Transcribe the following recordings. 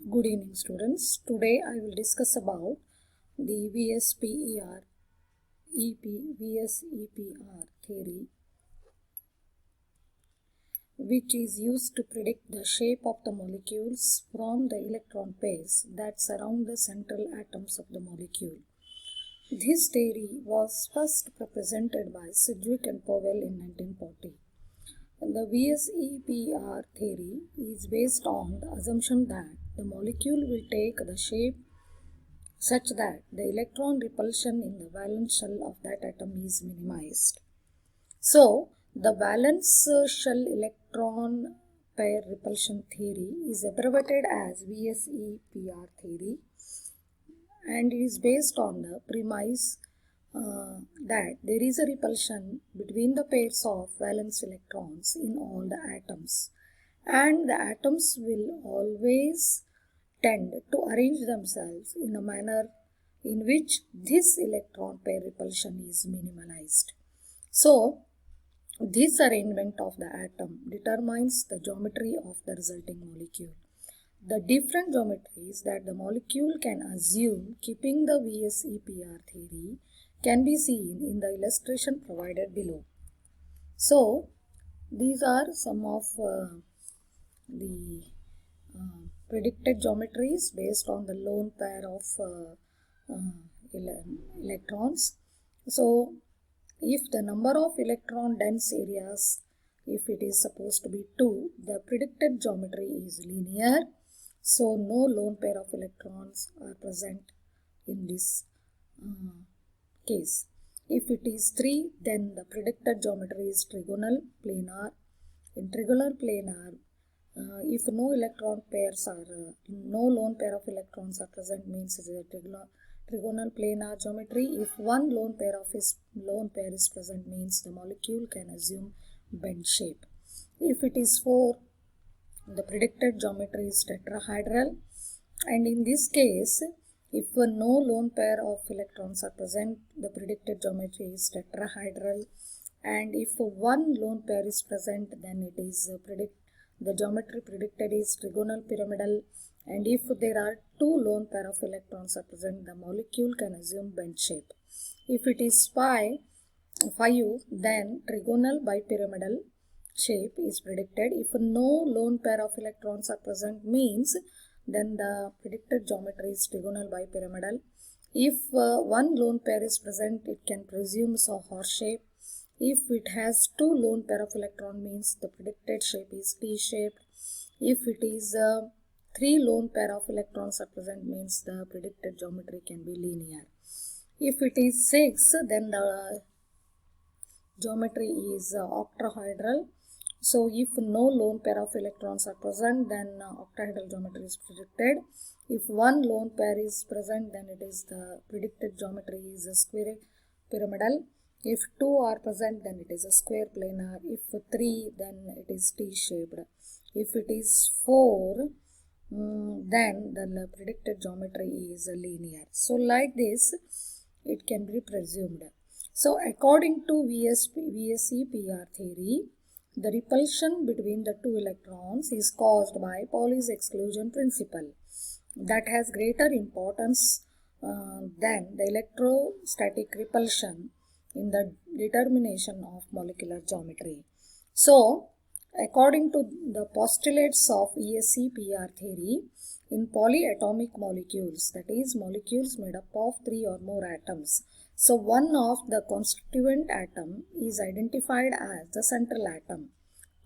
Good evening, students. Today I will discuss about the VSEPR theory, which is used to predict the shape of the molecules from the electron pairs that surround the central atoms of the molecule. This theory was first represented by Sidgwick and Powell in 1940. The VSEPR theory is based on the assumption that the molecule will take the shape such that the electron repulsion in the valence shell of that atom is minimized. So, the valence shell electron pair repulsion theory is abbreviated as VSEPR theory and is based on the premise that there is a repulsion between the pairs of valence electrons in all the atoms, and the atoms will always tend to arrange themselves in a manner in which this electron pair repulsion is minimalized. So, this arrangement of the atom determines the geometry of the resulting molecule. The different geometries that the molecule can assume keeping the VSEPR theory can be seen in the illustration provided below. So, these are some of the predicted geometries based on the lone pair of electrons. So, if the number of electron dense areas, if it is supposed to be 2, the predicted geometry is linear. So, no lone pair of electrons are present in this case. If it is 3, then the predicted geometry is trigonal planar. In trigonal planar, if no electron pairs are, no lone pair of electrons are present, means it is a trigonal planar geometry. If one lone pair is present, means the molecule can assume bent shape. If it is 4, the predicted geometry is tetrahedral, and in this case, if no lone pair of electrons are present, the predicted geometry is tetrahedral, and if one lone pair is present, then it is the geometry predicted is trigonal pyramidal, and if there are 2 lone pair of electrons are present, the molecule can assume bent shape. If it is 5, then trigonal bipyramidal shape is predicted. If no lone pair of electrons are present, means then the predicted geometry is trigonal bipyramidal. If one lone pair is present, it can presume a horse shape. If it has 2 lone pair of electron, means the predicted shape is T-shaped. If it is 3 lone pair of electrons are present, means the predicted geometry can be linear. If it is 6, then the geometry is octahedral. So, if no lone pair of electrons are present, then octahedral geometry is predicted. If one lone pair is present, then it is the predicted geometry is a square pyramidal. If 2 are present, then it is a square planar. If 3, then it is T-shaped. If it is 4, then the predicted geometry is linear. So, like this, it can be presumed. So, according to VSEPR theory, the repulsion between the 2 electrons is caused by Pauli's exclusion principle that has greater importance than the electrostatic repulsion in the determination of molecular geometry. So, according to the postulates of VSEPR theory, in polyatomic molecules, that is molecules made up of 3 or more atoms, so one of the constituent atom is identified as the central atom,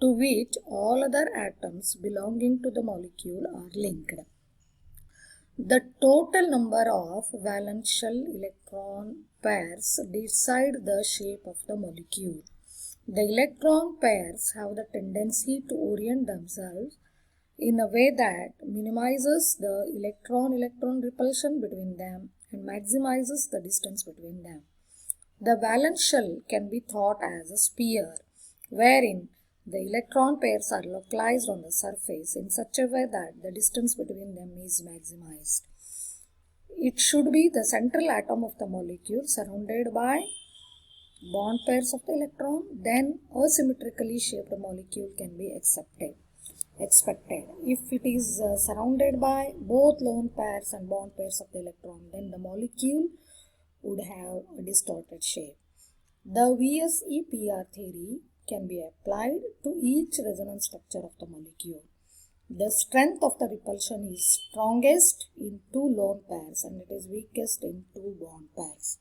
to which all other atoms belonging to the molecule are linked. The total number of valence shell electron pairs decide the shape of the molecule. The electron pairs have the tendency to orient themselves in a way that minimizes the electron-electron repulsion between them and maximizes the distance between them. The valence shell can be thought as a sphere, wherein the electron pairs are localized on the surface in such a way that the distance between them is maximized. It should be the central atom of the molecule surrounded by bond pairs of the electron, then a symmetrically shaped molecule can be accepted. expected. If it is surrounded by both lone pairs and bond pairs of the electron, then the molecule would have a distorted shape. The VSEPR theory can be applied to each resonance structure of the molecule. The strength of the repulsion is strongest in two lone pairs and it is weakest in two bond pairs.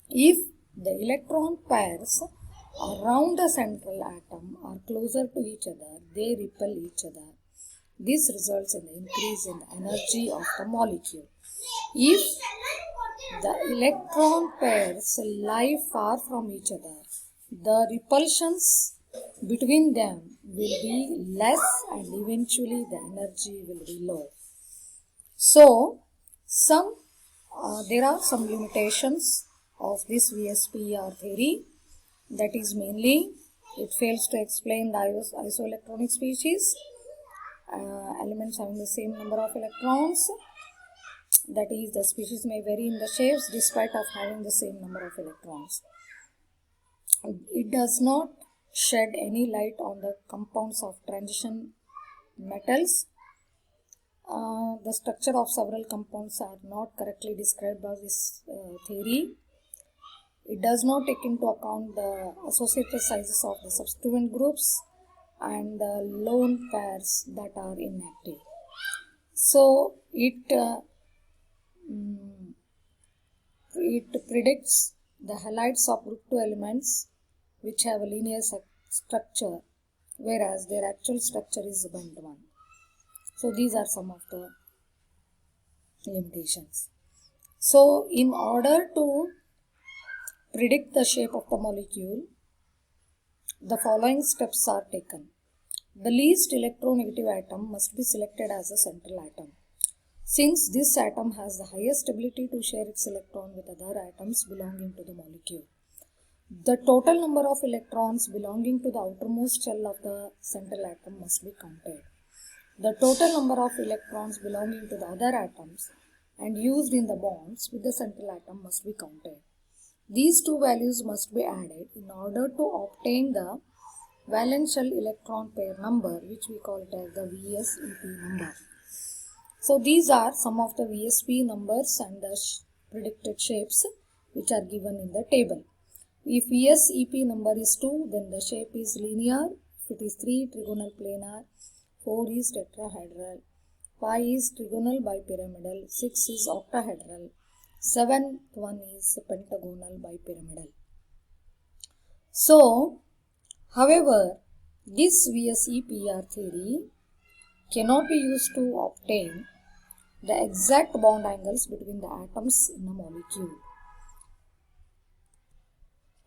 If the electron pairs around the central atom are closer to each other, they repel each other. This results in the increase in the energy of the molecule. If the electron pairs lie far from each other, the repulsions between them will be less and eventually the energy will be low. So, there are some limitations of this VSEPR theory. That is mainly, it fails to explain the isoelectronic species, elements having the same number of electrons. That is, the species may vary in the shapes despite of having the same number of electrons. It does not shed any light on the compounds of transition metals. The structure of several compounds are not correctly described by this theory. It does not take into account the associated sizes of the substituent groups and the lone pairs that are inactive. So, it predicts the halides of group 2 elements which have a linear structure, whereas their actual structure is bent one. So, these are some of the limitations. So, in order to predict the shape of the molecule, the following steps are taken. The least electronegative atom must be selected as a central atom. Since this atom has the highest ability to share its electron with other atoms belonging to the molecule, the total number of electrons belonging to the outermost shell of the central atom must be counted. The total number of electrons belonging to the other atoms and used in the bonds with the central atom must be counted. These two values must be added in order to obtain the valence shell electron pair number, which we call it as the VSEP number. So these are some of the VSEP numbers and the predicted shapes which are given in the table. If VSEP number is 2, then the shape is linear. If it is 3, trigonal planar. 4 is tetrahedral. 5 is trigonal bipyramidal. 6 is octahedral. 7th one is pentagonal bipyramidal. So, however, this VSEPR theory cannot be used to obtain the exact bond angles between the atoms in a molecule.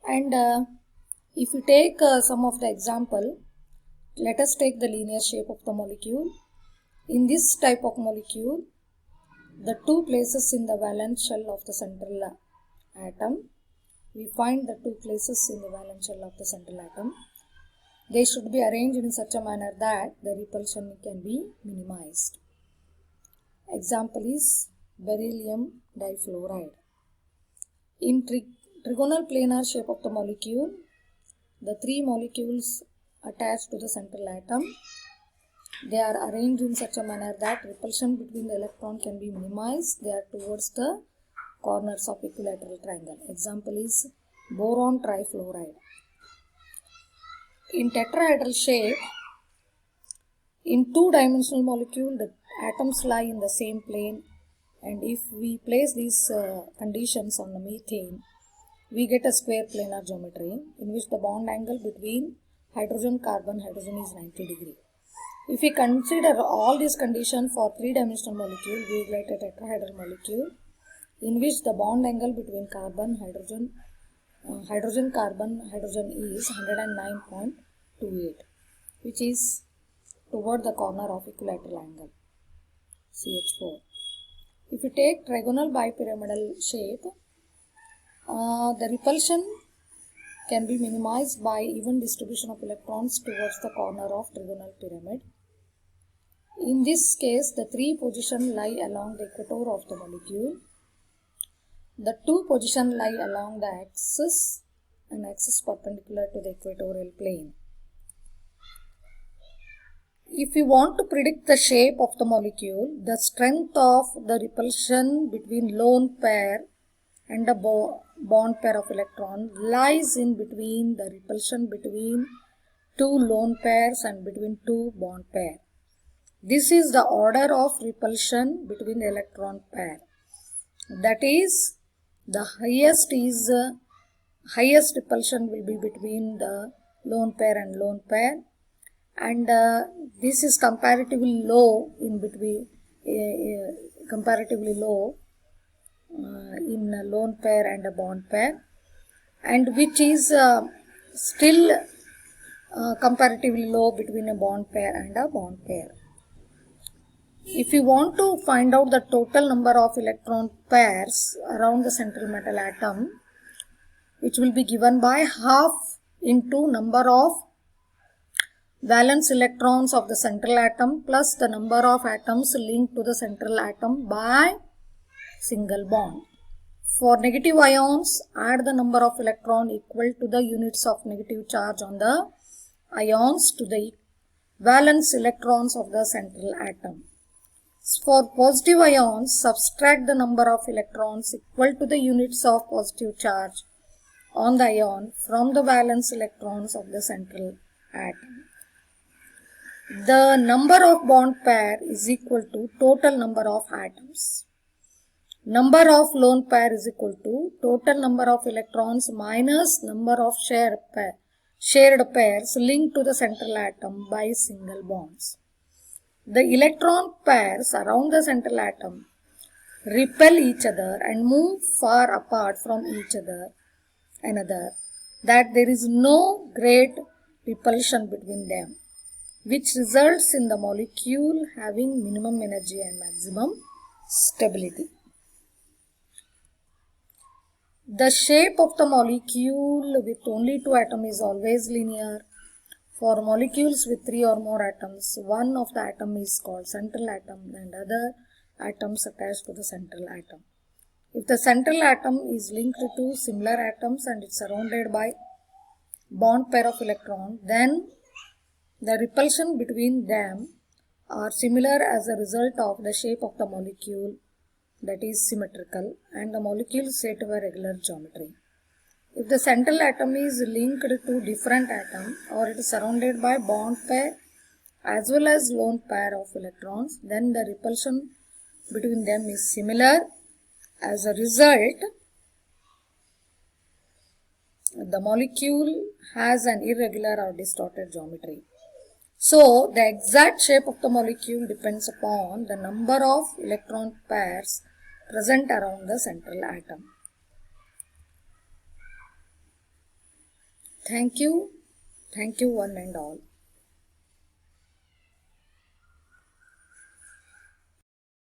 And if we take some of the example, let us take the linear shape of the molecule. In this type of molecule, the two places in the valence shell of the central atom, we find the two places in the valence shell of the central atom. They should be arranged in such a manner that the repulsion can be minimized. Example is beryllium difluoride. In trigonal planar shape of the molecule, the three molecules attached to the central atom, they are arranged in such a manner that repulsion between the electron can be minimized. They are towards the corners of equilateral triangle. Example is boron trifluoride. In tetrahedral shape, in two-dimensional molecule, the atoms lie in the same plane, and if we place these conditions on the methane, we get a square planar geometry in which the bond angle between hydrogen-carbon is 90 degree. If we consider all these conditions for three-dimensional molecule, we get a tetrahedral molecule in which the bond angle between hydrogen is 109.28, which is toward the corner of equilateral angle, CH4. If we take trigonal bipyramidal shape, the repulsion can be minimized by even distribution of electrons towards the corner of trigonal pyramid. In this case, the three positions lie along the equator of the molecule. The two positions lie along the axis, an axis perpendicular to the equatorial plane. if you want to predict the shape of the molecule, the strength of the repulsion between lone pair and a bond pair of electron lies in between the repulsion between two lone pairs and between two bond pair. This is the order of repulsion between the electron pair. That is, the highest repulsion will be between the lone pair and lone pair, and this is comparatively low in between, comparatively low in a lone pair and a bond pair, and which is still comparatively low between a bond pair and a bond pair. If you want to find out the total number of electron pairs around the central metal atom, which will be given by half into number of valence electrons of the central atom plus the number of atoms linked to the central atom by single bond. For negative ions, add the number of electrons equal to the units of negative charge on the ions to the valence electrons of the central atom. For positive ions, subtract the number of electrons equal to the units of positive charge on the ion from the valence electrons of the central atom. The number of bond pair is equal to total number of atoms. Number of lone pair is equal to total number of electrons minus number of shared pairs linked to the central atom by single bonds. The electron pairs around the central atom repel each other and move far apart from each other, that there is no great repulsion between them, which results in the molecule having minimum energy and maximum stability. The shape of the molecule with only two atoms is always linear. For molecules with three or more atoms, one of the atom is called central atom and other atoms attached to the central atom. If the central atom is linked to similar atoms and it's surrounded by bond pair of electrons, then the repulsion between them are similar as a result of the shape of the molecule, that is symmetrical, and the molecule is said to have regular geometry. If the central atom is linked to different atom or it is surrounded by bond pair as well as lone pair of electrons, then the repulsion between them is similar. As a result, the molecule has an irregular or distorted geometry. So, the exact shape of the molecule depends upon the number of electron pairs present around the central atom. Thank you one and all.